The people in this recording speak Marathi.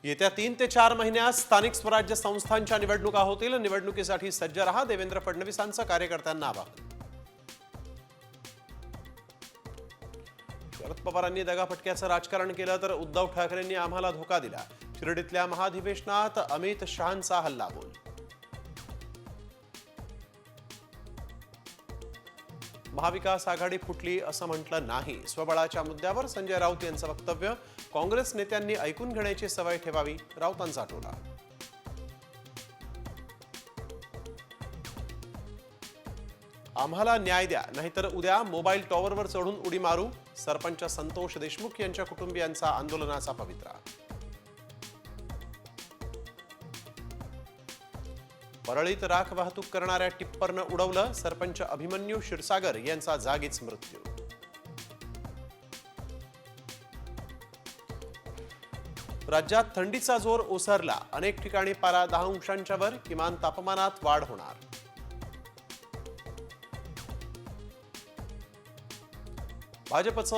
येत्या 3 ते 4 महिन्यात स्थानिक स्वराज्य संस्थांच्या निवडणुका होतील। निवडणुकीसाठी सज्ज रहा, देवेंद्र फडणवीसांचं कार्यकर्त्यांना आवाहन। शरद पवारांनी दगाफटक्याचं राजकारण केलं तर उद्धव ठाकरेंनी आम्हाला धोका दिला। शिर्डीतल्या महाधिवेशनात अमित शहांचा हल्लाबोल। महाविकास आघाडी फुटली असं म्हटलं नाही। स्वबळाच्या मुद्द्यावर संजय राऊत यांचं वक्तव्य। काँग्रेस नेत्यांनी ऐकून घेण्याची सवय ठेवावी, राऊतांचा टोला। आम्हाला न्याय द्या, नाहीतर उद्या मोबाईल टॉवरवर चढून उडी मारू। सरपंच संतोष देशमुख यांच्या कुटुंबियांचा आंदोलनाचा पवित्रा। परळीत राख वाहतूक करणाऱ्या टिप्परनं उडवलं। सरपंच अभिमन्यू क्षीरसागर यांचा जागीच मृत्यू। राज्यात थंडीचा जोर ओसरला। अनेक ठिकाणी पारा 10 अंशांच्या वर। किमान तापमानात वाढ होणार। भाजपचं